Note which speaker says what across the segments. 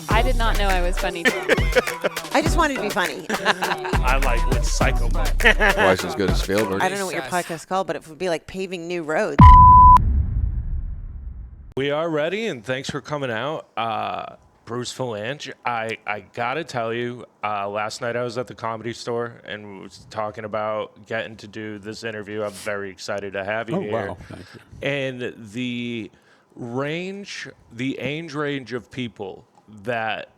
Speaker 1: I did not know I was funny.
Speaker 2: I just wanted to be funny.
Speaker 3: I like with Psycho.
Speaker 4: Twice as good as Spielberg.
Speaker 2: I don't know what your podcast is called, but it would be like paving new roads.
Speaker 3: We are ready, and thanks for coming out. Bruce Vilanch, I gotta tell you, last night I was at the Comedy Store and was talking about getting to do this interview. I'm very excited to have you here.
Speaker 5: Wow. Thank you.
Speaker 3: And the age range of people that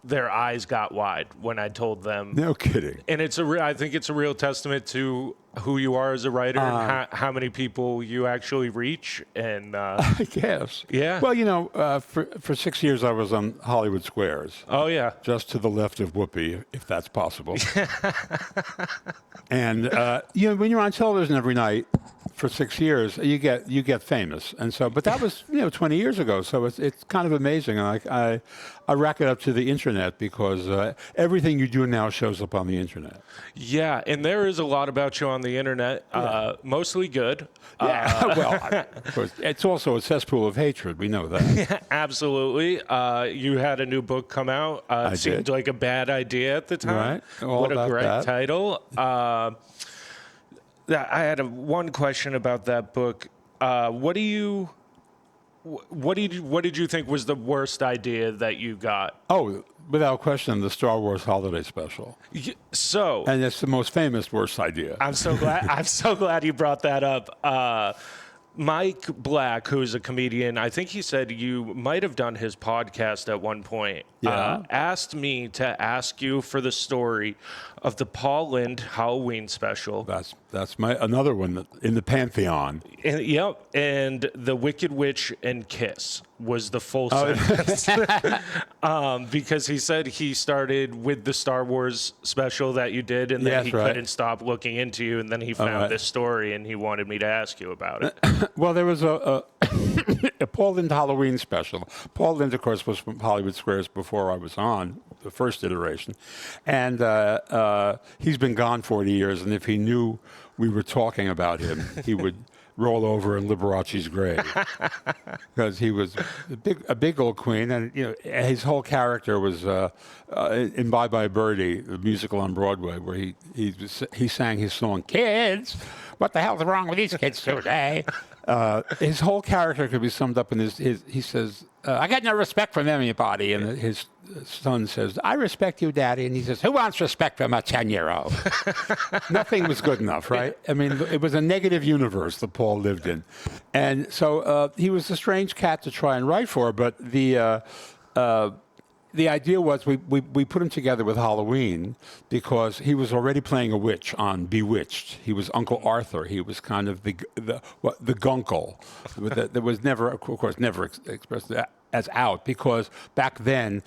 Speaker 3: their eyes got wide when I told them.
Speaker 5: No kidding.
Speaker 3: And I think it's a real testament to who you are as a writer and how many people you actually reach. And
Speaker 5: I guess.
Speaker 3: Yeah.
Speaker 5: Well, you know, for 6 years I was on Hollywood Squares.
Speaker 3: Oh, yeah.
Speaker 5: Just to the left of Whoopi, if that's possible. And you know, when you're on television every night for 6 years, you get famous. And so, but that was 20 years ago. So it's kind of amazing. And I rack it up to the internet because everything you do now shows up on the internet.
Speaker 3: Yeah, and there is a lot about you on the internet, mostly good.
Speaker 5: Yeah, well, of course, it's also a cesspool of hatred. We know that.
Speaker 3: Absolutely. You had a new book come out. It seemed like a bad idea at the time.
Speaker 5: Right. All
Speaker 3: What a
Speaker 5: about
Speaker 3: great
Speaker 5: that.
Speaker 3: title. I had one question about that book. What did you think was the worst idea that you got?
Speaker 5: Oh, without question, the Star Wars Holiday Special.
Speaker 3: So,
Speaker 5: And it's the most famous worst idea.
Speaker 3: I'm so glad. I'm so glad you brought that up. Mike Black, who's a comedian, I think he said you might have done his podcast at one point.
Speaker 5: Yeah.
Speaker 3: Asked me to ask you for the story of the Paul Lynde Halloween special.
Speaker 5: That's another one in the pantheon.
Speaker 3: And, yep, and The Wicked Witch and Kiss was the full
Speaker 5: Oh.
Speaker 3: sentence. Because he said he started with the Star Wars special that you did, and then
Speaker 5: Yes,
Speaker 3: he
Speaker 5: right.
Speaker 3: couldn't stop looking into you, and then he found
Speaker 5: right.
Speaker 3: this story, and he wanted me to ask you about it.
Speaker 5: Well, there was a Paul Lynde Halloween special. Paul Lynde, of course, was from Hollywood Squares before I was on, the first iteration. And he's been gone 40 years, and if he knew we were talking about him, he would roll over in Liberace's grave. Because he was a big old queen, and his whole character was in Bye Bye Birdie, the musical on Broadway, where he sang his song, "Kids, what the hell's wrong with these kids today?" His whole character could be summed up in he says, "I got no respect from anybody," and his son says, "I respect you, Daddy," and he says, "Who wants respect from a 10-year-old?" Nothing was good enough, right? I mean, it was a negative universe that Paul lived in, and so he was a strange cat to try and write for. But the idea was we put him together with Halloween because he was already playing a witch on Bewitched. He was Uncle Arthur. He was kind of the gunkle. That was never, of course, never expressed as out because back then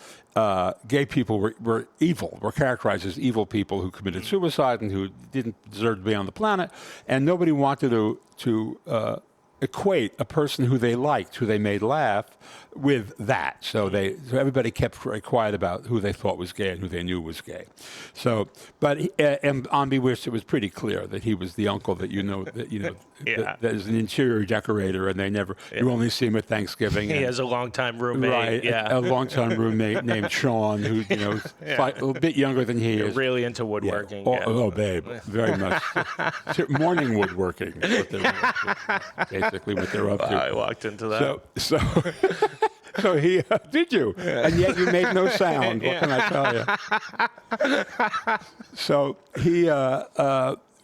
Speaker 5: gay people were evil, were characterized as evil people who committed suicide and who didn't deserve to be on the planet, and nobody wanted to equate a person who they liked, who they made laugh, with that. So everybody kept very quiet about who they thought was gay and who they knew was gay. So, but and on Bewitched, it was pretty clear that he was the uncle that that is an interior decorator, and you only see him at Thanksgiving.
Speaker 3: He has a longtime roommate.
Speaker 5: Right,
Speaker 3: yeah.
Speaker 5: a longtime roommate named Sean, who a little bit younger than he is.
Speaker 3: Really into woodworking.
Speaker 5: Yeah. Oh, babe, very much. Morning woodworking, is what basically what they're up to.
Speaker 3: I walked into that.
Speaker 5: So he did you, and yet you made no sound. What can I tell you? So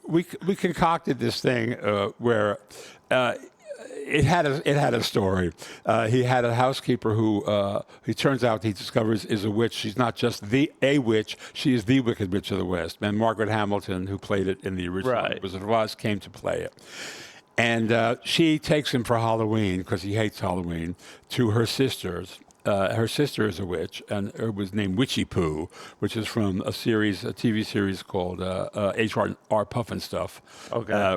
Speaker 5: we concocted this thing where. It had a story. He had a housekeeper who he turns out he discovers is a witch. She's not just a witch; she is the Wicked Witch of the West. And Margaret Hamilton, who played it in the original Wizard of Oz, came to play it. And she takes him for Halloween, because he hates Halloween, to her sister's. Her sister is a witch, and it was named Witchy Poo, which is from a TV series called H.R. Puffin Stuff,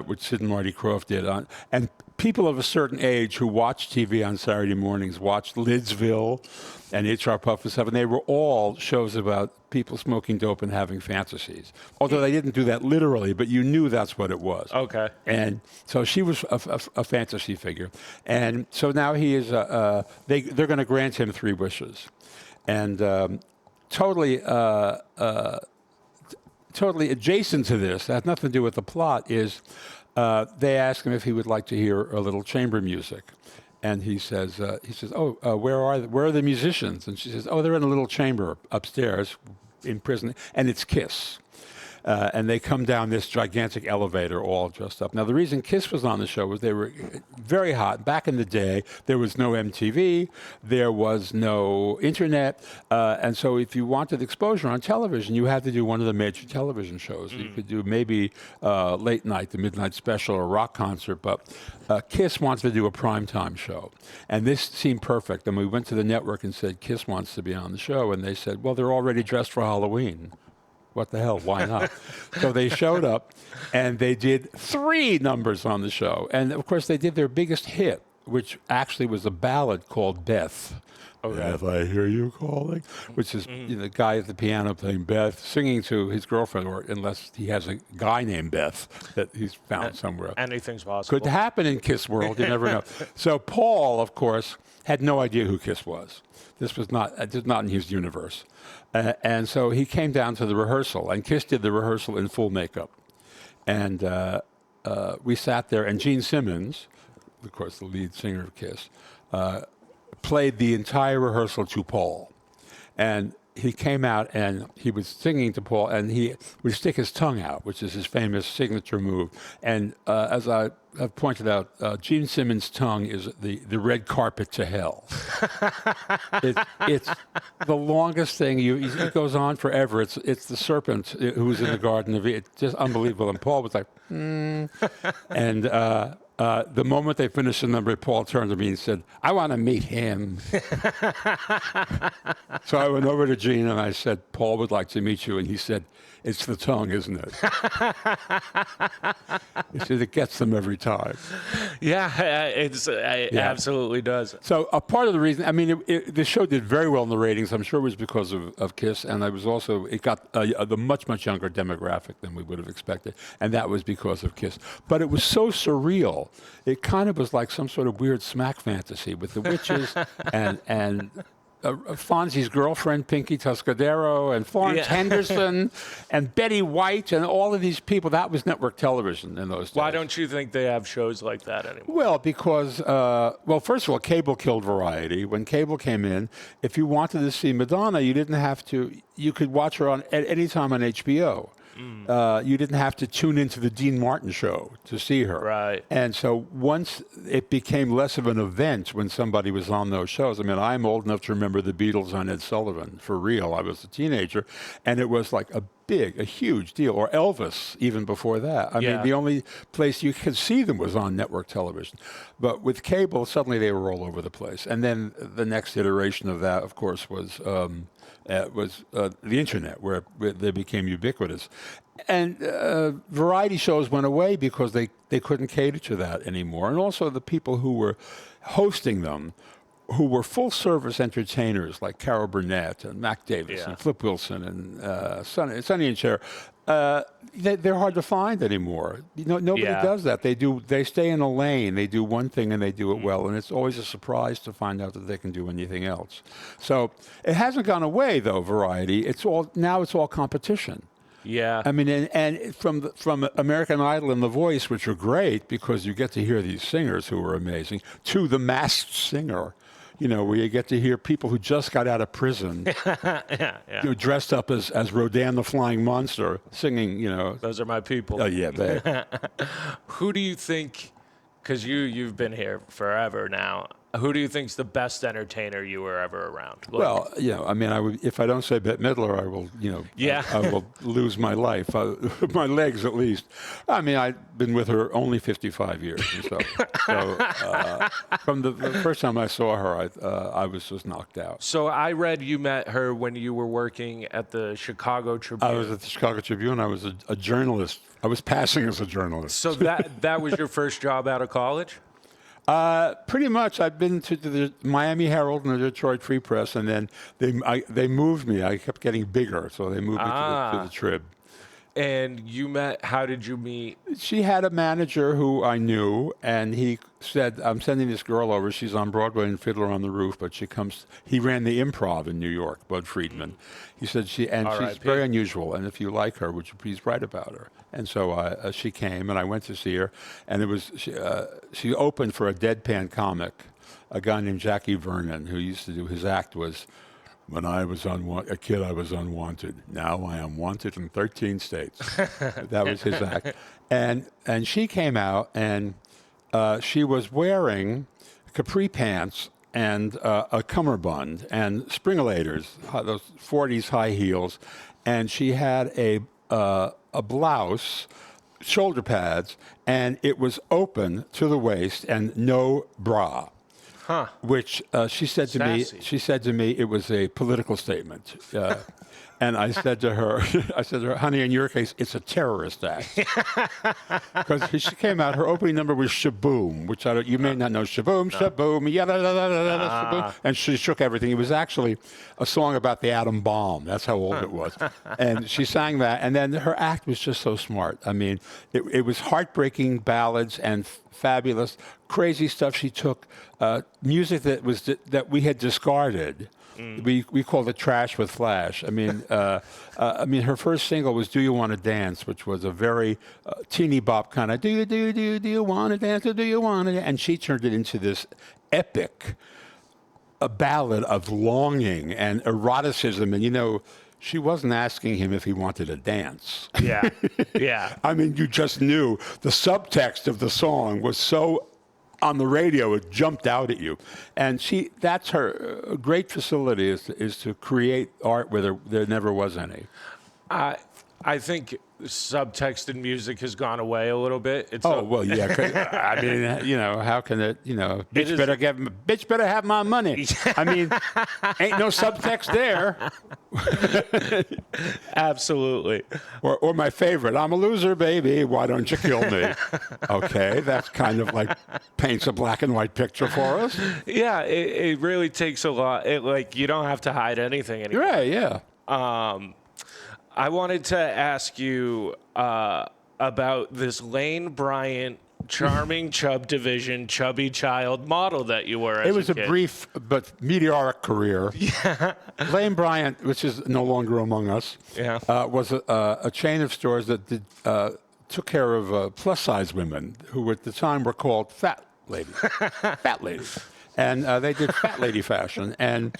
Speaker 5: which Sid and Marty Krofft did. And people of a certain age who watched TV on Saturday mornings watched Lidsville and HR Puff and stuff, and they were all shows about people smoking dope and having fantasies. Although they didn't do that literally, but you knew that's what it was.
Speaker 3: Okay.
Speaker 5: And so she was a fantasy figure. And so now he is, they're going to grant him 3 wishes. And totally adjacent to this, that has nothing to do with the plot, is they ask him if he would like to hear a little chamber music. And he says, where are the musicians? And she says, oh, they're in a little chamber upstairs in prison, and it's Kiss. And they come down this gigantic elevator all dressed up. Now, the reason Kiss was on the show was they were very hot. Back in the day, there was no MTV, there was no internet, and so if you wanted exposure on television, you had to do one of the major television shows. You could do maybe late night, the midnight special, or rock concert, but Kiss wanted to do a primetime show. And this seemed perfect. And we went to the network and said, Kiss wants to be on the show. And they said, well, they're already dressed for Halloween. What the hell? Why not? So they showed up, and they did 3 numbers on the show. And, of course, they did their biggest hit, which actually was a ballad called Beth. Okay. Beth, I hear you calling, which is the guy at the piano playing Beth, singing to his girlfriend, or unless he has a guy named Beth that he's found somewhere.
Speaker 3: Anything's possible.
Speaker 5: Could happen in Kiss world. You never know. So Paul, of course, had no idea who Kiss was. This was not in his universe. And so he came down to the rehearsal, and Kiss did the rehearsal in full makeup. And we sat there, and Gene Simmons, of course, the lead singer of Kiss, played the entire rehearsal to Paul. And he came out, and he was singing to Paul, and he would stick his tongue out, which is his famous signature move. And as I have pointed out, Gene Simmons' tongue is the red carpet to hell. It's the longest thing. It goes on forever. It's the serpent who's in the Garden of Eden. It's just unbelievable. And Paul was like, And the moment they finished the number, Paul turned to me and said, I want to meet him. So I went over to Gene and I said, Paul would like to meet you. And he said, it's the tongue, isn't it? He said, it gets them every time.
Speaker 3: Yeah, it absolutely does.
Speaker 5: So a part of the reason, I mean, the show did very well in the ratings. I'm sure it was because of Kiss. And it got the much, much younger demographic than we would have expected. And that was because of Kiss. But it was so surreal. It kind of was like some sort of weird smack fantasy with the witches and Fonzie's girlfriend, Pinky Tuscadero, and Florence Henderson, and Betty White, and all of these people. That was network television in those days.
Speaker 3: Why don't you think they have shows like that anymore?
Speaker 5: Well, because, first of all, cable killed variety. When cable came in, if you wanted to see Madonna, you didn't have to. You could watch her at any time on HBO. You didn't have to tune into the Dean Martin show to see her.
Speaker 3: Right.
Speaker 5: And so once it became less of an event when somebody was on those shows. I mean, I'm old enough to remember the Beatles on Ed Sullivan, for real. I was a teenager, and it was like a huge deal. Or Elvis, even before that. I mean, the only place you could see them was on network television. But with cable, suddenly they were all over the place. And then the next iteration of that, of course, was the internet, where they became ubiquitous. And variety shows went away because they couldn't cater to that anymore. And also the people who were hosting them, who were full-service entertainers like Carol Burnett and Mac Davis and Flip Wilson and Sonny and Cher, they're hard to find anymore. Nobody does that. They stay in a lane. They do one thing and they do it well, and it's always a surprise to find out that they can do anything else. So it hasn't gone away, though. Variety. It's all competition.
Speaker 3: Yeah.
Speaker 5: I mean, and from American Idol and The Voice, which are great because you get to hear these singers who are amazing, to The Masked Singer. Where you get to hear people who just got out of prison, dressed up as Rodan the Flying Monster, singing,
Speaker 3: Those are my people.
Speaker 5: Oh, yeah, they.
Speaker 3: Who do you think, because you've been here forever now, who do you think's the best entertainer you were ever around?
Speaker 5: Well, I mean, if I don't say Bette Midler, I will, I will lose my life, my legs at least. I mean, I've been with her only 55 years, and so from the first time I saw her, I was just knocked out.
Speaker 3: So I read you met her when you were working at the Chicago Tribune.
Speaker 5: I was at the Chicago Tribune. I was a journalist. I was passing as a journalist.
Speaker 3: So that was your first job out of college?
Speaker 5: Pretty much. I've been to the Miami Herald and the Detroit Free Press, and then they moved me. I kept getting bigger, so they moved me to the Trib.
Speaker 3: And you met, how did you meet?
Speaker 5: She had a manager who I knew, and he said, I'm sending this girl over. She's on Broadway in Fiddler on the Roof, but she comes. He ran the Improv in New York, Bud Friedman. He said, she's very unusual, and if you like her, would you please write about her? And so she came, and I went to see her, and she opened for a deadpan comic, a guy named Jackie Vernon, who used to do, his act was, when I was a kid, I was unwanted. Now I am wanted in 13 states. That was his act. And she came out, and she was wearing capri pants and a cummerbund and springalators, those 40s high heels. And she had a blouse, shoulder pads, and it was open to the waist and no bra.
Speaker 3: Huh.
Speaker 5: Which she said to me. She said to me it was a political statement, and I said to her, honey, in your case, it's a terrorist act. Because she came out, her opening number was Shaboom, which you may not know. Shaboom, Shaboom, yada, da, da, da, da, Shaboom. And she shook everything. It was actually a song about the atom bomb. That's how old it was. And she sang that, and then her act was just so smart. I mean, it was heartbreaking ballads and fabulous, crazy stuff. She took music that we had discarded. We called it trash with flash. I mean, her first single was "Do You Want to Dance," which was a very teeny bop kind of "Do you want to dance or do you want to?" And she turned it into this epic, a ballad of longing and eroticism. And she wasn't asking him if he wanted to dance.
Speaker 3: Yeah, yeah.
Speaker 5: I mean, you just knew the subtext of the song was so on the radio, it jumped out at you. And that's her great facility is to create art where there never was any.
Speaker 3: I think subtext in music has gone away a little bit.
Speaker 5: Well, yeah. I mean, how can it? Bitch better have my money. I mean, ain't no subtext there.
Speaker 3: Absolutely.
Speaker 5: Or my favorite, I'm a loser, baby. Why don't you kill me? Okay, that's kind of like paints a black and white picture for us.
Speaker 3: Yeah, it really takes a lot. You don't have to hide anything anymore.
Speaker 5: Right. Yeah.
Speaker 3: I wanted to ask you about this Lane Bryant charming chub division chubby child model that you were as
Speaker 5: It was a
Speaker 3: kid.
Speaker 5: brief but meteoric career. Yeah. Lane Bryant, which is no longer among us, was a chain of stores that took care of plus-size women who at the time were called fat ladies. Fat ladies. And they did fat lady fashion. And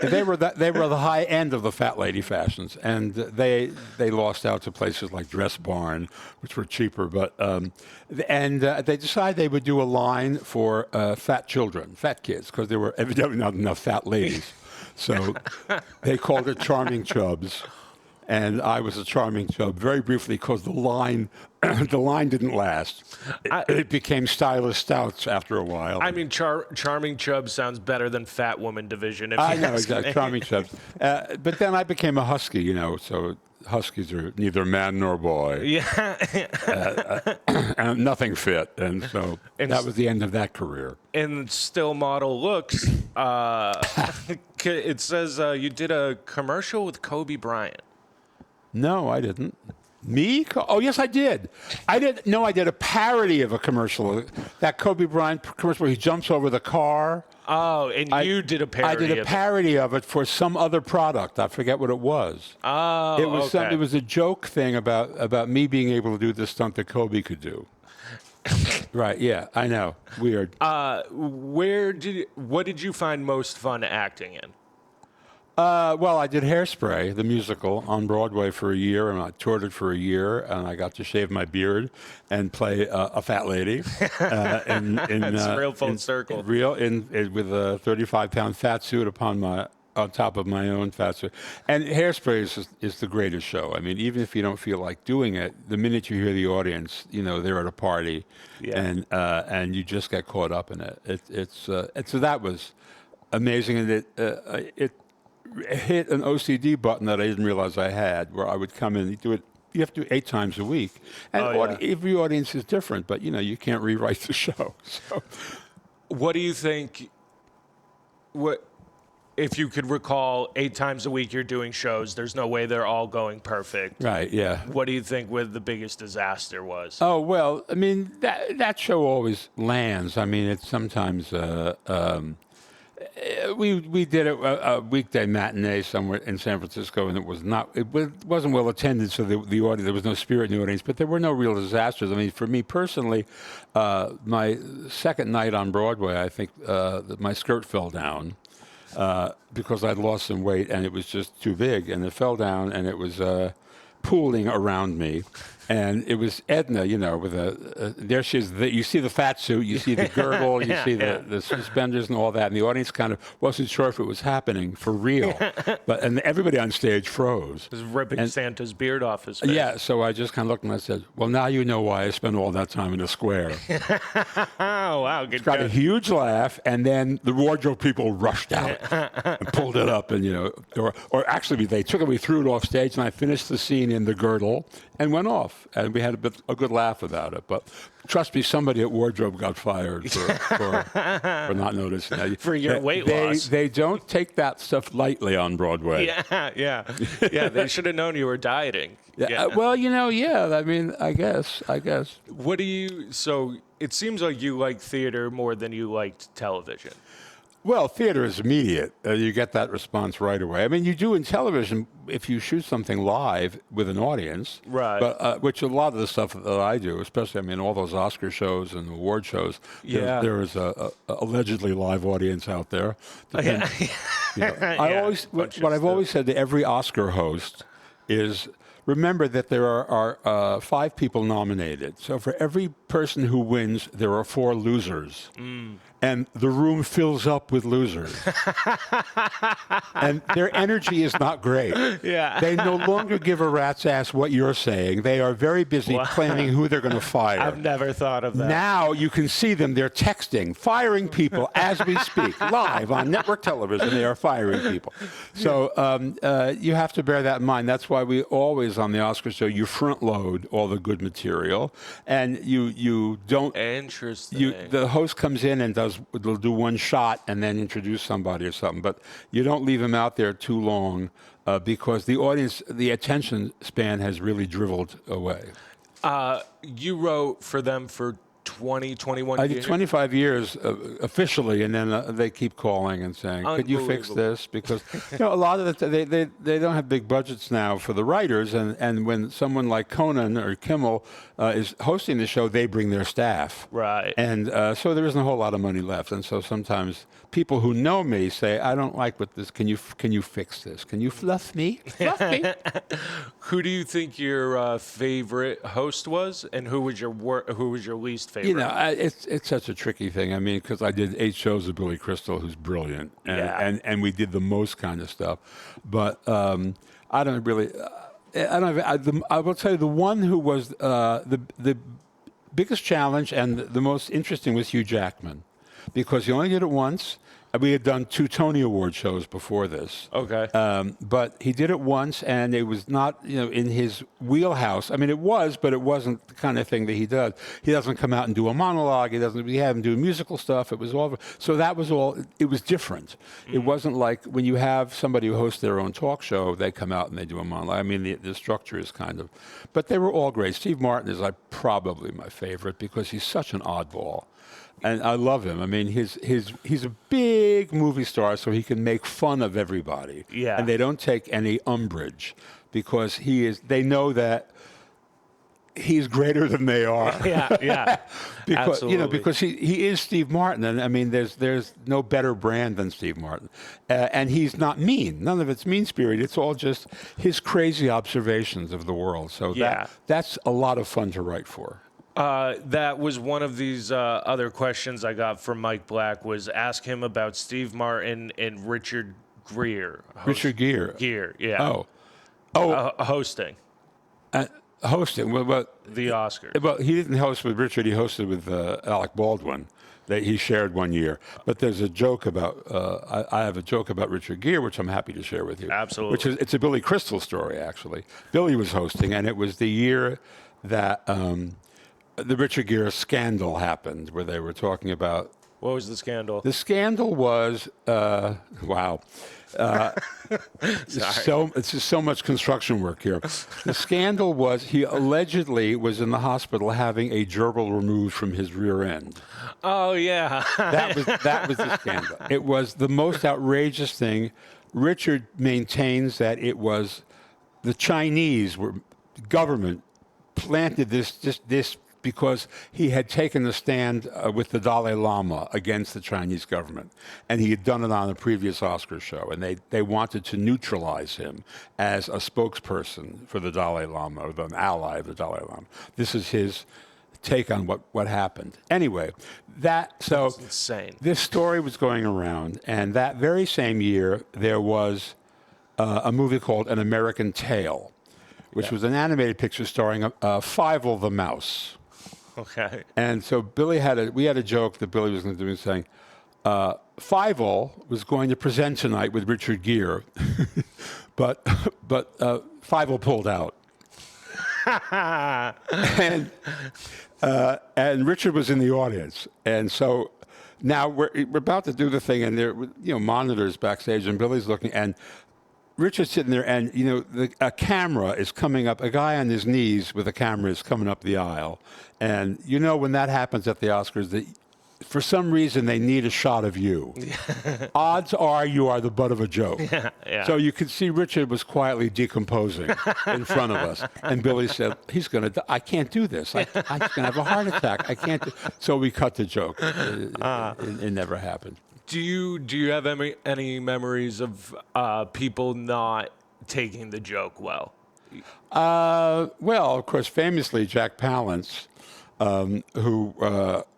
Speaker 5: they were the high end of the fat lady fashions, and they lost out to places like Dress Barn, which were cheaper. But they decided they would do a line for fat children, fat kids, because there were evidently not enough fat ladies. So they called it Charming Chubs, and I was a charming chub very briefly because the line didn't last. It became stylish stouts after a while.
Speaker 3: I mean, charming chub sounds better than fat woman division.
Speaker 5: I know, exactly. Charming chubs. But then I became a husky, so huskies are neither man nor boy.
Speaker 3: Yeah.
Speaker 5: And nothing fit. And so that was the end of that career.
Speaker 3: In still model looks, it says you did a commercial with Kobe Bryant.
Speaker 5: No, I didn't. Me? Oh, yes, I did. I did a parody of a commercial. That Kobe Bryant commercial where he jumps over the car.
Speaker 3: Oh, and you did a parody.
Speaker 5: I did a parody of it for some other product. I forget what it was.
Speaker 3: Oh,
Speaker 5: it was
Speaker 3: okay.
Speaker 5: It was a joke thing about me being able to do the stunt that Kobe could do. Right, yeah, I know. Weird.
Speaker 3: What did you find most fun acting in?
Speaker 5: Well, I did Hairspray, the musical, on Broadway for a year, and I toured it for a year, and I got to shave my beard and play a fat lady.
Speaker 3: It's real full circle.
Speaker 5: With a 35-pound fat suit on top of my own fat suit. And Hairspray is the greatest show. I mean, even if you don't feel like doing it, the minute you hear the audience, they're at a party, and you just get caught up in it. So that was amazing, and it hit an OCD button that I didn't realize I had, where I would come in and do it you have to do 8 times a week, and
Speaker 3: yeah.
Speaker 5: every audience is different. But you can't rewrite the show. So,
Speaker 3: What do you think? What if you could recall 8 times a week you're doing shows? There's no way they're all going perfect.
Speaker 5: right? Yeah.
Speaker 3: What do you think the biggest disaster was?
Speaker 5: Oh well, I mean that show always lands. I mean, it's sometimes we did a weekday matinee somewhere in San Francisco, and it wasn't well attended, so the audience, there was no spirit in the audience. But there were no real disasters. I mean, for me personally, my second night on Broadway, I think my skirt fell down. Because I'd lost some weight and it was just too big, and it fell down and it was pooling around me. And it was Edna, with there she is. You see the fat suit, you see the girdle, you see the suspenders and all that. And the audience kind of wasn't sure if it was happening for real. And everybody on stage froze.
Speaker 3: He was ripping Santa's beard off his face.
Speaker 5: Yeah, so I just kind of looked and I said, well, now you know why I spent all that time in the square.
Speaker 3: Oh, wow. Good
Speaker 5: Got a huge laugh, and then the wardrobe people rushed out and pulled it up, and or actually they took it, we threw it off stage, and I finished the scene in the girdle and went off, and we had a good laugh about it. But trust me, somebody at wardrobe got fired for not noticing that.
Speaker 3: For your weight loss.
Speaker 5: They don't take that stuff lightly on Broadway.
Speaker 3: Yeah. They should have known you were dieting.
Speaker 5: Yeah. Well, I mean, I guess.
Speaker 3: What do you? So it seems like you like theater more than you liked television.
Speaker 5: Well, theater is immediate. You get that response right away. I mean, you do in television if you shoot something live with an audience,
Speaker 3: right?
Speaker 5: But which a lot of the stuff that I do, especially, I mean, all those Oscar shows and award shows, there is a allegedly live audience out there. What I've always said to every Oscar host is, remember that there are 5 people nominated. So for every person who wins, there are 4 losers. And the room fills up with losers. And their energy is not great.
Speaker 3: Yeah.
Speaker 5: They no longer give a rat's ass what you're saying. They are very busy planning who they're going to fire.
Speaker 3: I've never thought of that.
Speaker 5: Now you can see them. They're texting, firing people as we speak, live on network television. They are firing people. So you have to bear that in mind. That's why we always, on the Oscar show, you front load all the good material, and you don't.
Speaker 3: Interesting.
Speaker 5: The host comes in and they'll do one shot and then introduce somebody or something, but you don't leave them out there too long because the audience, the attention span has really dribbled away.
Speaker 3: You wrote for them for 21
Speaker 5: I
Speaker 3: years?
Speaker 5: did 25 years officially, and then they keep calling and saying, could you fix this? Because a lot of they don't have big budgets now for the writers, and when someone like Conan or Kimmel is hosting the show, they bring their staff.
Speaker 3: Right.
Speaker 5: And so there isn't a whole lot of money left, and so sometimes people who know me say, I don't like what this, can you fix this? Can you fluff me? Fluff me.
Speaker 3: Who do you think your favorite host was, and who was your least favorite?
Speaker 5: It's such a tricky thing. I mean, because I did 8 shows with Billy Crystal, who's brilliant, and we did the most kind of stuff. But I don't really. I will tell you the one who was the biggest challenge and the most interesting was Hugh Jackman, because he only did it once. We had done 2 Tony Award shows before this.
Speaker 3: Okay.
Speaker 5: But he did it once, and it was not, in his wheelhouse. I mean, it was, but it wasn't the kind of thing that he does. He doesn't come out and do a monologue. We have him do musical stuff. It was all. So that was all. It was different. Mm-hmm. It wasn't like when you have somebody who hosts their own talk show, they come out and they do a monologue. I mean, the structure is kind of. But they were all great. Steve Martin is probably my favorite because he's such an oddball. And I love him. I mean, he's a big movie star, so he can make fun of everybody.
Speaker 3: Yeah.
Speaker 5: And they don't take any umbrage because they know that he's greater than they are.
Speaker 3: Yeah.
Speaker 5: Because
Speaker 3: Absolutely.
Speaker 5: because he is Steve Martin, and I mean, there's no better brand than Steve Martin, and he's not mean. None of it's mean spirited. It's all just his crazy observations of the world. So that's a lot of fun to write for.
Speaker 3: That was one of these other questions I got from Mike Black, was ask him about Steve Martin and Richard Gere.
Speaker 5: Richard Gere.
Speaker 3: Gere, yeah. Hosting.
Speaker 5: Hosting. Well,
Speaker 3: the Oscars.
Speaker 5: Well, he didn't host with Richard. He hosted with Alec Baldwin. that he shared one year. But there's a joke about, I have a joke about Richard Gere, which I'm happy to share with you.
Speaker 3: Absolutely.
Speaker 5: It's a Billy Crystal story, actually. Billy was hosting, and it was the year that the Richard Gere scandal happened, where they were talking about.
Speaker 3: What was the scandal?
Speaker 5: The scandal was, wow. It's just so much construction work here. The scandal was he allegedly was in the hospital having a gerbil removed from his rear end.
Speaker 3: Oh, yeah.
Speaker 5: That was the scandal. It was the most outrageous thing. Richard maintains that it was the Chinese government planted this because he had taken a stand with the Dalai Lama against the Chinese government. And he had done it on a previous Oscar show. And they wanted to neutralize him as a spokesperson for the Dalai Lama, or an ally of the Dalai Lama. This is his take on what happened. Anyway, that's
Speaker 3: insane.
Speaker 5: This story was going around. And that very same year, there was a movie called An American Tail, which was an animated picture starring Fievel the mouse.
Speaker 3: Okay.
Speaker 5: And so we had a joke that Billy was going to do, saying, Fievel was going to present tonight with Richard Gere, but Fievel pulled out. and Richard was in the audience. And so now we're about to do the thing, and there are monitors backstage, and Billy's looking, and Richard's sitting there, and a camera is coming up. A guy on his knees with a camera is coming up the aisle, and when that happens at the Oscars, that for some reason they need a shot of you. Odds are you are the butt of a joke.
Speaker 3: Yeah.
Speaker 5: So you could see Richard was quietly decomposing in front of us, and Billy said, "He's going to. I can't do this. I'm going to have a heart attack. I can't." So we cut the joke. It never happened.
Speaker 3: Do you have any memories of people not taking the joke well?
Speaker 5: Well, of course, famously, Jack Palance, who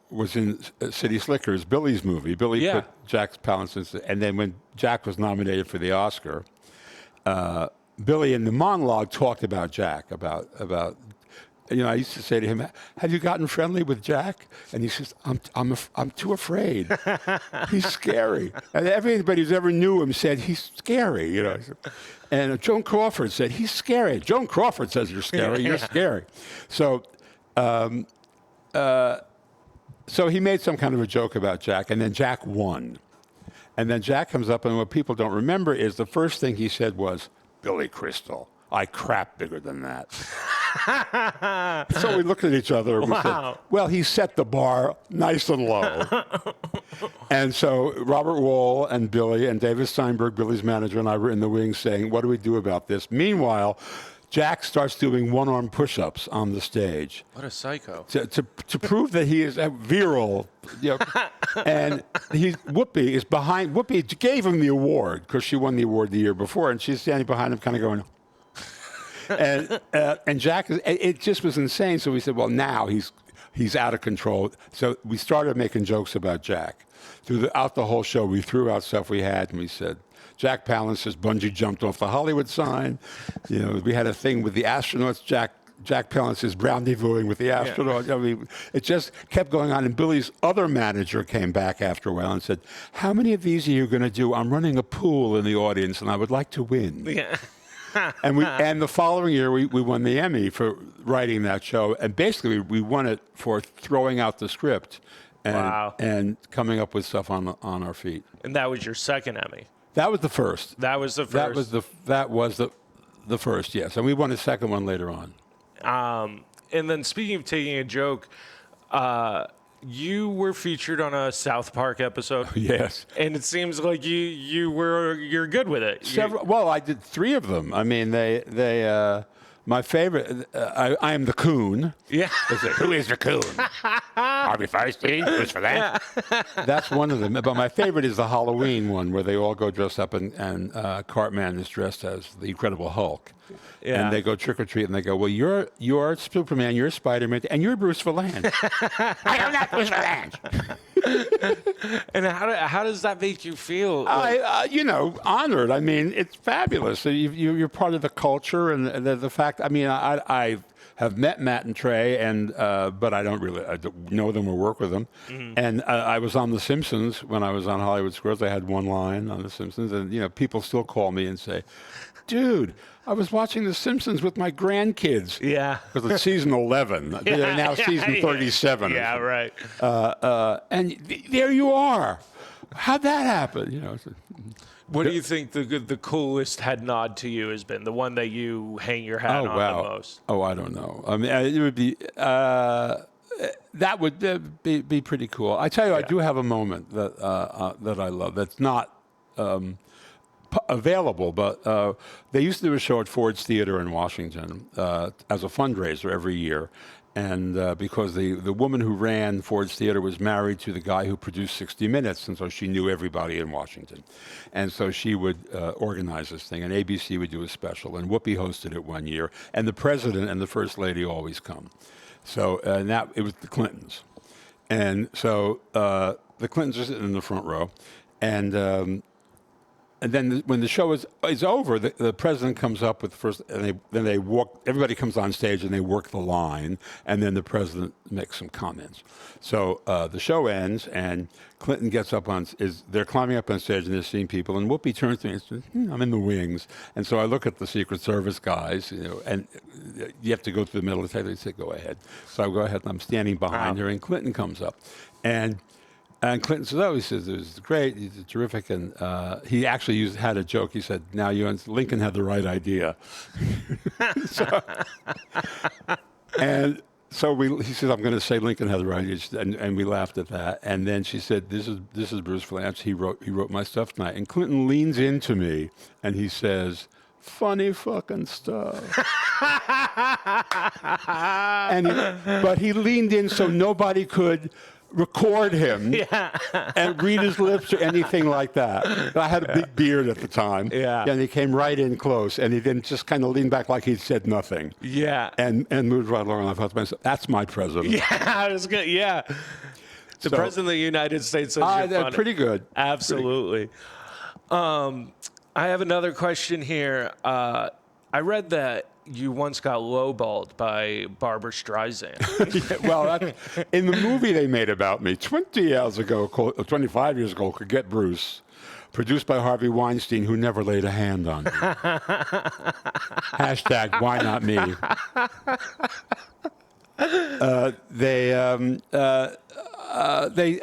Speaker 5: was in City Slickers, Billy's movie. Billy put Jack Palance in, and then when Jack was nominated for the Oscar, Billy in the monologue talked about Jack, about I used to say to him, "Have you gotten friendly with Jack?" And he says, "I'm too afraid. He's scary." And everybody who's ever knew him said he's scary. And Joan Crawford said he's scary. Joan Crawford says you're scary. You're scary. So, so he made some kind of a joke about Jack, and then Jack won. And then Jack comes up, and what people don't remember is the first thing he said was, "Billy Crystal, I crap bigger than that." So we looked at each other and we said, well, he set the bar nice and low. And so Robert Wall and Billy and David Steinberg, Billy's manager, and I were in the wings saying, what do we do about this? Meanwhile, Jack starts doing one-arm push-ups on the stage.
Speaker 3: What a psycho.
Speaker 5: To prove that he is virile. And Whoopi is behind. Whoopi gave him the award because she won the award the year before, and she's standing behind him kind of going... and Jack, it just was insane. So we said, well, now he's out of control. So we started making jokes about Jack. Throughout the whole show, we threw out stuff we had, and we said, Jack Palance has bungee jumped off the Hollywood sign. We had a thing with the astronauts. Jack Palance is rendezvousing with the astronaut. I mean, it just kept going on. And Billy's other manager came back after a while and said, how many of these are you going to do? I'm running a pool in the audience, and I would like to win.
Speaker 3: Yeah.
Speaker 5: And the following year, we won the Emmy for writing that show. And basically, we won it for throwing out the script and coming up with stuff on our feet.
Speaker 3: And that was your second Emmy?
Speaker 5: That was the first.
Speaker 3: That was the first?
Speaker 5: That was the first, yes. And we won a second one later on.
Speaker 3: And then speaking of taking a joke, you were featured on a South Park episode.
Speaker 5: Yes.
Speaker 3: And it seems like you're good with it.
Speaker 5: Well, I did 3 of them. I mean, my favorite, I am the coon.
Speaker 3: Yeah.
Speaker 5: Who is the coon? Harvey Fierstein? Who's for that? Yeah. That's one of them. But my favorite is the Halloween one where they all go dressed up and Cartman is dressed as the Incredible Hulk. Yeah. And they go trick-or-treat, and they go, well, you're Superman, you're Spider-Man, and you're Bruce Vilanch. I am not Bruce Vilanch.
Speaker 3: And how does that make you feel?
Speaker 5: Honored. I mean, it's fabulous. You're part of the culture, and the fact, I mean, have met Matt and Trey, and but I don't know them or work with them. And I was on The Simpsons when I was on Hollywood Squares. I had one line on The Simpsons, and people still call me and say, "Dude, I was watching The Simpsons with my grandkids."
Speaker 3: Yeah.
Speaker 5: Because it's season 11. They're now season 37.
Speaker 3: Yeah, right.
Speaker 5: And there you are. How'd that happen?
Speaker 3: What do you think the coolest head nod to you has been? The one that you hang your hat on the most?
Speaker 5: Oh, I don't know. I mean, it would be that would be pretty cool. I tell you, I do have a moment that I love. That's not available, but they used to do a show at Ford's Theater in Washington as a fundraiser every year. And because the woman who ran Ford's Theater was married to the guy who produced 60 Minutes, and so she knew everybody in Washington. And so she would organize this thing, and ABC would do a special, and Whoopi hosted it one year, and the president and the first lady always come. So it was the Clintons. And so the Clintons are sitting in the front row, and then when the show is over, the president comes up with the first, and then they walk. Everybody comes on stage and they work the line, and then the president makes some comments. So the show ends, and Clinton gets up they're climbing up on stage and they're seeing people, and Whoopi turns to me and says, "I'm in the wings." And so I look at the Secret Service guys, and you have to go through the middle of the table. They say, "Go ahead." So I go ahead, and I'm standing behind her, and Clinton comes up, and Clinton says, "Oh," he says, "it was great. He's terrific." And he actually had a joke. He said, "Now Lincoln had the right idea." He said, "I'm going to say Lincoln had the right idea," and we laughed at that. And then she said, "This is Bruce Vilanch. He wrote my stuff tonight." And Clinton leans into me and he says, "Funny fucking stuff." But he leaned in so nobody could record him and read his lips or anything like that. I had a big beard at the time. And he came right in close, and he then just kind of leaned back like he'd said nothing. And moved right along. And I thought to myself, that's my president.
Speaker 3: Yeah, it was good. Yeah. The president of the United States says you're funny.
Speaker 5: Pretty good.
Speaker 3: Absolutely. I have another question here. I read that you once got lowballed by Barbra Streisand.
Speaker 5: In the movie they made about me 25 years ago, called Get Bruce, produced by Harvey Weinstein, who never laid a hand on me. Hashtag why not me?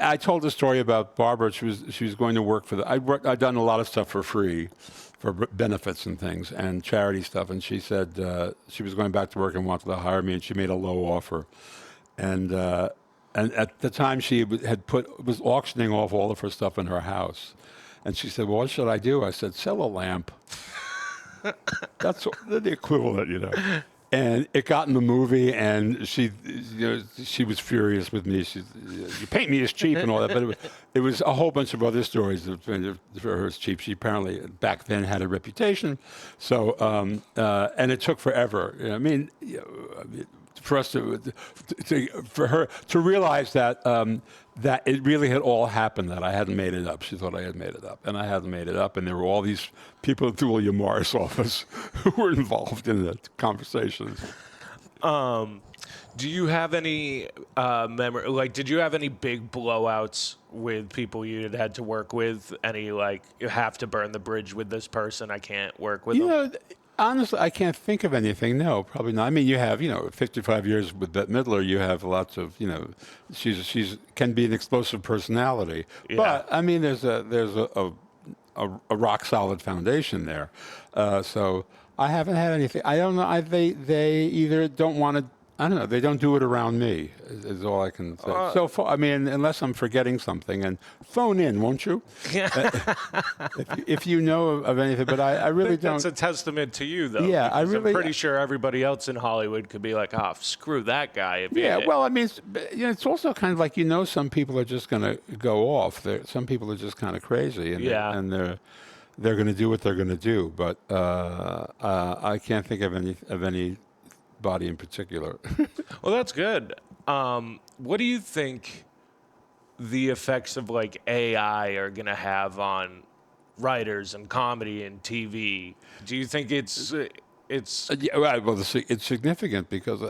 Speaker 5: I told a story about Barbara. She was going to work for I'd done a lot of stuff for free, for benefits and things and charity stuff. And she said she was going back to work and wanted to hire me, and she made a low offer. And at the time she was auctioning off all of her stuff in her house. And she said, "Well, what should I do?" I said, "Sell a lamp." That's the equivalent, And it got in the movie, and she was furious with me. You paint me as cheap and all that, but it was a whole bunch of other stories for her as cheap. She apparently back then had a reputation, so and it took forever. For us for her to realize that that it really had all happened, that I hadn't made it up. She thought I had made it up, and I hadn't made it up. And there were all these people at the William Morris office who were involved in the conversations.
Speaker 3: Do you have any memory? Like, did you have any big blowouts with people you had to work with? Any you have to burn the bridge with this person? I can't work with them.
Speaker 5: Honestly, I can't think of anything. No, probably not. I mean, you have, 55 years with Bette Midler. You have lots of, she's can be an explosive personality. Yeah. But I mean, there's a rock solid foundation there. So I haven't had anything. I don't know. They either don't want to. I don't know. They don't do it around me, is all I can say. So far, I mean, unless I'm forgetting something, and phone in, won't you? if you know of anything, but I really don't.
Speaker 3: That's a testament to you, though.
Speaker 5: Yeah, I'm
Speaker 3: pretty sure everybody else in Hollywood could be like, screw that guy.
Speaker 5: Well, I mean, it's also kind of like, some people are just going to go off. Some people are just kind of crazy, and they're going to do what they're going to do. But I can't think of any body in particular.
Speaker 3: Well, that's good. What do you think the effects of AI are going to have on writers and comedy and TV? Do you think it's it's
Speaker 5: Yeah, right. Well, it's significant because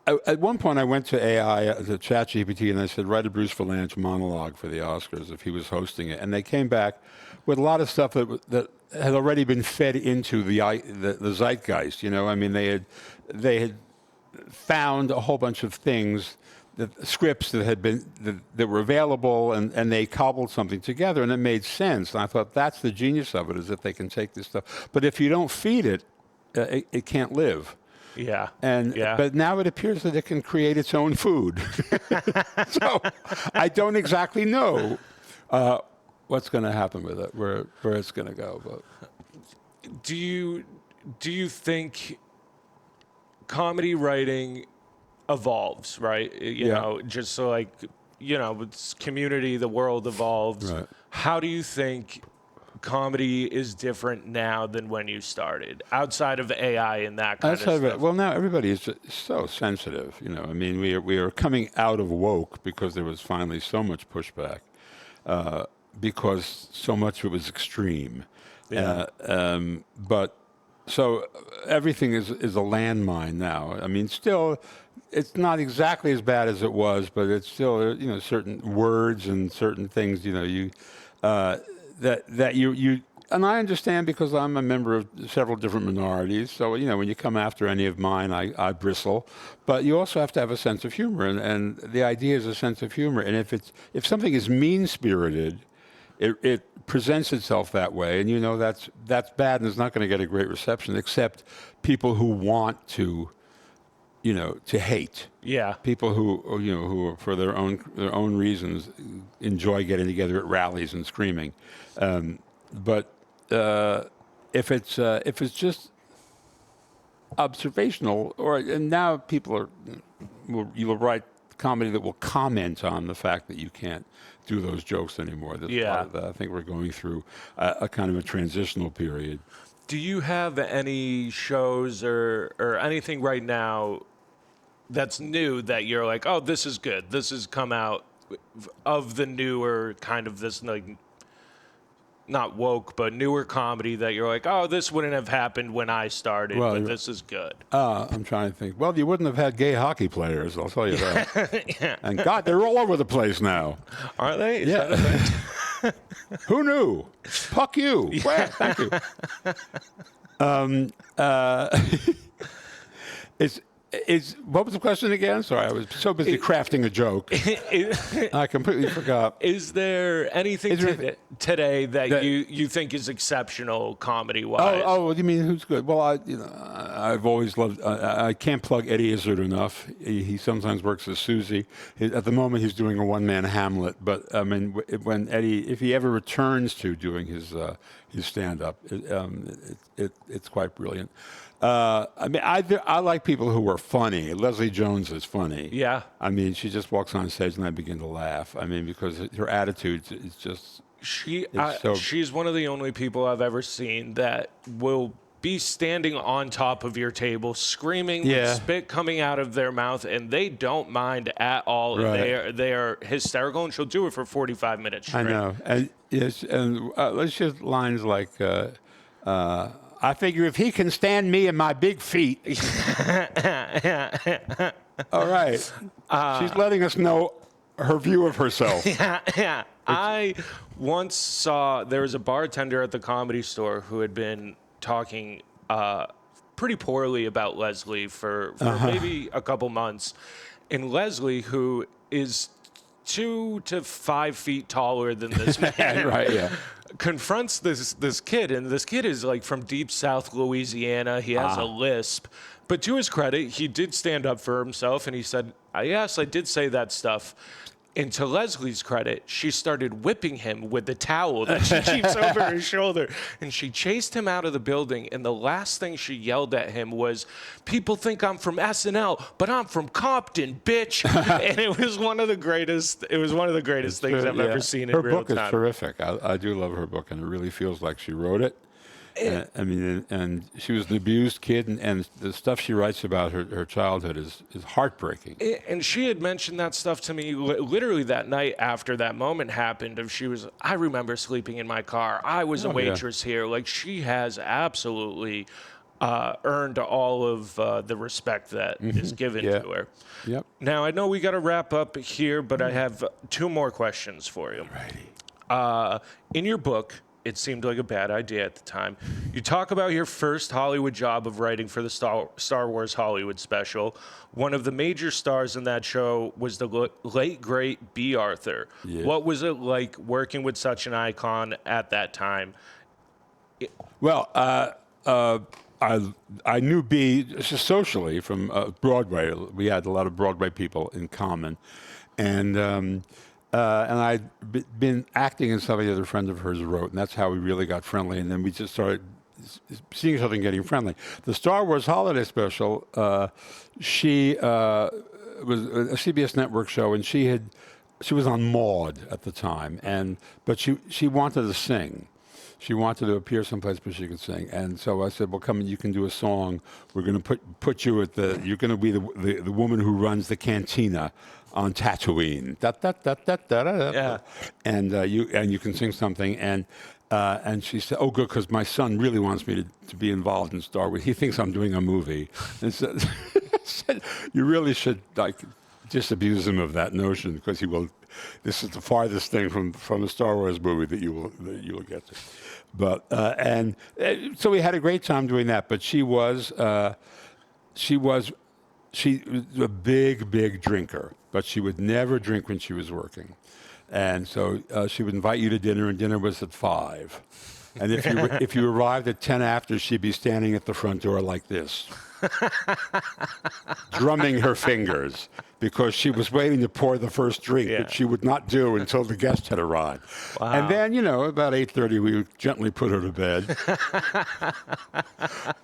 Speaker 5: at one point I went to AI, to ChatGPT, and I said, write a Bruce Vilanch monologue for the Oscars if he was hosting it, and they came back with a lot of stuff that had already been fed into the zeitgeist. I mean, they had found a whole bunch of things, scripts that were available, and they cobbled something together, and it made sense. And I thought that's the genius of it, is that they can take this stuff. But if you don't feed it, it can't live.
Speaker 3: yeah.
Speaker 5: But now it appears that it can create its own food. So I don't exactly know what's going to happen with it, where it's going to go. But
Speaker 3: Do you think comedy writing evolves, right? You know, just so like, it's community, the world evolves.
Speaker 5: Right.
Speaker 3: How do you think comedy is different now than when you started, outside of AI and that kind of stuff?
Speaker 5: Well, now everybody is just so sensitive. I mean, we are coming out of woke because there was finally so much pushback, because so much of it was extreme.
Speaker 3: Yeah.
Speaker 5: But so everything is a landmine now. I mean, still, it's not exactly as bad as it was, but it's still, certain words and certain things, that you and I understand, because I'm a member of several different minorities. So, when you come after any of mine, I bristle. But you also have to have a sense of humor, and the idea is a sense of humor. And if something is mean-spirited, it presents itself that way, and that's bad, and it's not going to get a great reception, except people who want to hate.
Speaker 3: Yeah.
Speaker 5: People who for their own reasons enjoy getting together at rallies and screaming. But if it's just observational, and now people you will write comedy that will comment on the fact that you can't do those jokes anymore. That's part of that. I think we're going through a kind of a transitional period.
Speaker 3: Do you have any shows or anything right now that's new that you're like, oh, this is good, this has come out of the newer kind of this, like, not woke, but newer comedy that you're like, oh, this wouldn't have happened when I started, but this is good?
Speaker 5: I'm trying to think. Well, you wouldn't have had gay hockey players, I'll tell you that. Yeah. And God, they're all over the place now.
Speaker 3: Are they?
Speaker 5: Who knew? Fuck you. Well, thank you. What was the question again? Sorry, I was so busy crafting a joke. I completely forgot.
Speaker 3: Is there anything today that you think is exceptional comedy-wise?
Speaker 5: Oh, you mean who's good? Well, I've always loved. I can't plug Eddie Izzard enough. He sometimes works as Susie. At the moment, he's doing a one-man Hamlet. But I mean, when Eddie, if he ever returns to doing his stand-up, it's quite brilliant. I mean, I like people who are funny. Leslie Jones is funny.
Speaker 3: Yeah.
Speaker 5: I mean, she just walks on stage and I begin to laugh. I mean, because her attitude is just...
Speaker 3: She's one of the only people I've ever seen that will be standing on top of your table, screaming with spit coming out of their mouth, and they don't mind at all.
Speaker 5: Right.
Speaker 3: And they are hysterical, and she'll do it for 45 minutes straight.
Speaker 5: I know. And yes, and let's just lines like... I figure if he can stand me and my big feet. All right. She's letting us know her view of herself.
Speaker 3: Yeah. I once saw there was a bartender at the Comedy Store who had been talking pretty poorly about Leslie for maybe a couple months. And Leslie, who is 2 to 5 feet taller than this man,
Speaker 5: right? Yeah.
Speaker 3: Confronts this kid, and this kid is like from deep South Louisiana. He has a lisp, but to his credit, he did stand up for himself, and he said, "Yes, I did say that stuff." And to Leslie's credit, she started whipping him with the towel that she keeps over his shoulder. And she chased him out of the building. And the last thing she yelled at him was, "People think I'm from SNL, but I'm from Compton, bitch." And it was one of the greatest. It was one of the greatest things I've ever seen in real time.
Speaker 5: Her book is terrific. I do love her book, and it really feels like she wrote it. I mean, and she was an abused kid, and the stuff she writes about her childhood is heartbreaking.
Speaker 3: And she had mentioned that stuff to me literally that night after that moment happened. I remember sleeping in my car. I was a waitress here. Like, she has absolutely earned all of the respect that is given to her.
Speaker 5: Yep.
Speaker 3: Now, I know we got to wrap up here, but I have 2 more questions for you. In your book, it seemed like a bad idea at the time. You talk about your first Hollywood job of writing for the Star Wars Hollywood special. One of the major stars in that show was the late, great B. Arthur.
Speaker 5: Yeah.
Speaker 3: What was it like working with such an icon at that time?
Speaker 5: Well, I knew B just socially from Broadway. We had a lot of Broadway people in common, and I'd been acting in something that a friend of hers wrote, and that's how we really got friendly. And then we just started seeing each other and getting friendly. The Star Wars Holiday Special, she was a CBS network show, and she was on Maude at the time, but she wanted to sing. She wanted to appear someplace where she could sing, and so I said, "Well, come and you can do a song. We're going to put you you're going to be the woman who runs the cantina on Tatooine."
Speaker 3: Yeah.
Speaker 5: And you can sing something, and she said, "Oh, good, because my son really wants me to be involved in Star Wars. He thinks I'm doing a movie." And so, said, "You really should disabuse him of that notion, because he will. This is the farthest thing from a Star Wars movie that you will get to." But so we had a great time doing that. But she was a big drinker, but she would never drink when she was working, and so she would invite you to dinner, and dinner was at 5. And if you arrived at 10 after, she'd be standing at the front door like this, drumming her fingers, because she was waiting to pour the first drink, which she would not do until the guest had arrived.
Speaker 3: Wow.
Speaker 5: And then, about 8:30, we would gently put her to bed.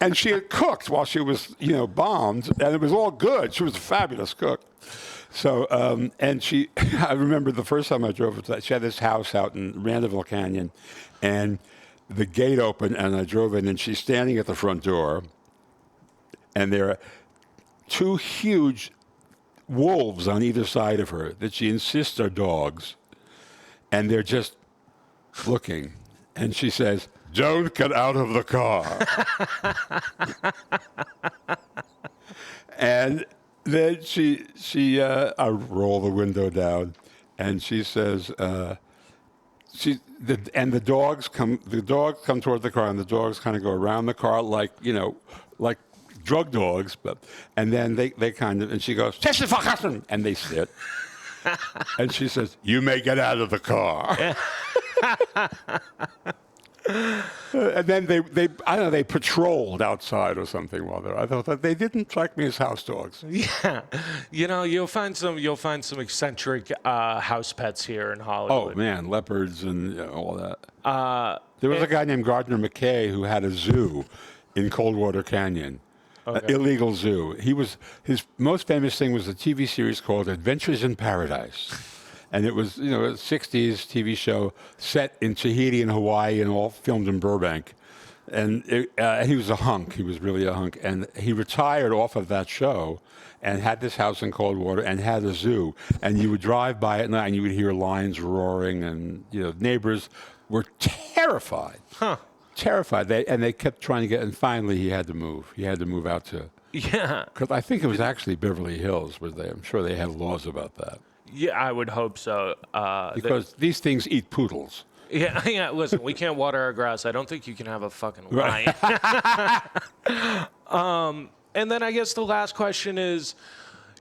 Speaker 5: And she had cooked while she was, bombed, and it was all good. She was a fabulous cook. So, and I remember the first time I drove her to that, she had this house out in Randeville Canyon, and the gate opened, and I drove in, and she's standing at the front door, and there are 2 huge wolves on either side of her that she insists are dogs, and they're just looking. And she says, "Don't get out of the car." And then I roll the window down, and she says, the dogs come toward the car, and the dogs kind of go around the car like drug dogs, and then they kind of, and she goes, and they sit. And she says, "You may get out of the car." And then they patrolled outside or something while they're. I thought that they didn't strike me as house dogs.
Speaker 3: Yeah, you'll find some eccentric house pets here in Hollywood.
Speaker 5: Oh man, leopards and all that. There was a guy named Gardner McKay who had a zoo in Coldwater Canyon. Illegal zoo. His most famous thing was a TV series called Adventures in Paradise. And it was, a 60s TV show set in Tahiti and Hawaii and all filmed in Burbank. And he was a hunk. He was really a hunk. And he retired off of that show and had this house in Coldwater and had a zoo. And you would drive by at night and you would hear lions roaring, and, neighbors were terrified.
Speaker 3: Huh.
Speaker 5: Terrified. They kept trying to and finally he had to move. He had to move out to.
Speaker 3: Yeah.
Speaker 5: Because I think it was actually Beverly Hills. I'm sure they had laws about that.
Speaker 3: Yeah, I would hope so.
Speaker 5: Because these things eat poodles.
Speaker 3: Yeah. Listen, we can't water our grass. I don't think you can have a fucking lion. And then I guess the last question is,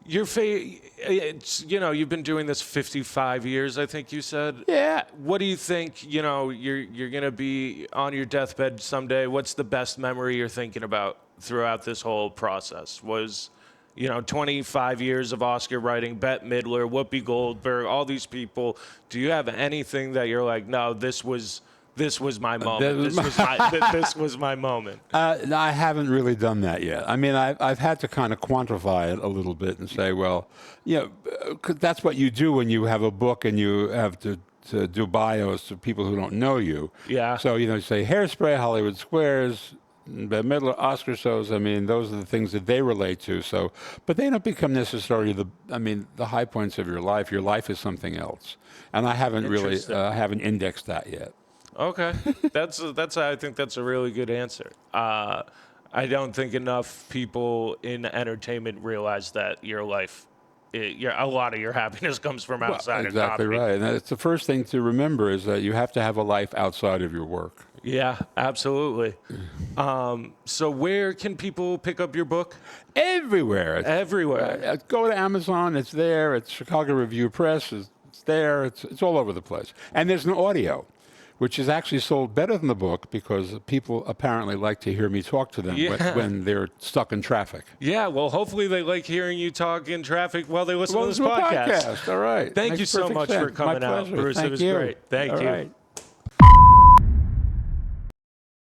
Speaker 3: you've been doing this 55 years, I think you said.
Speaker 5: Yeah.
Speaker 3: What do you think? You're gonna be on your deathbed someday. What's the best memory you're thinking about throughout this whole process? Was 25 years of Oscar writing, Bette Midler, Whoopi Goldberg, all these people. Do you have anything that you're like, no, this was my moment. This was my moment.
Speaker 5: No, I haven't really done that yet. I mean, I've had to kind of quantify it a little bit and say, well, 'cause that's what you do when you have a book and you have to to do bios of people who don't know you.
Speaker 3: Yeah.
Speaker 5: So, you say Hairspray, Hollywood Squares, the middle Oscar shows. I mean, those are the things that they relate to. So, but they don't become necessarily the high points of your life. Your life is something else. And I haven't really, haven't indexed that yet.
Speaker 3: Okay, I think that's a really good answer. I don't think enough people in entertainment realize that your life, a lot of your happiness comes from outside of comedy.
Speaker 5: Exactly right. And it's the first thing to remember is that you have to have a life outside of your work.
Speaker 3: Yeah, absolutely. So where can people pick up your book?
Speaker 5: Everywhere.
Speaker 3: Everywhere.
Speaker 5: Go to Amazon. It's there. It's Chicago Review Press. It's there. It's all over the place. And there's an audio, which is actually sold better than the book because people apparently like to hear me talk to them when they're stuck in traffic.
Speaker 3: Yeah, well, hopefully they like hearing you talk in traffic while they listen to this podcast.
Speaker 5: All right.
Speaker 3: Thank you so much for coming out, Bruce. It was great. Thank you.
Speaker 5: Right.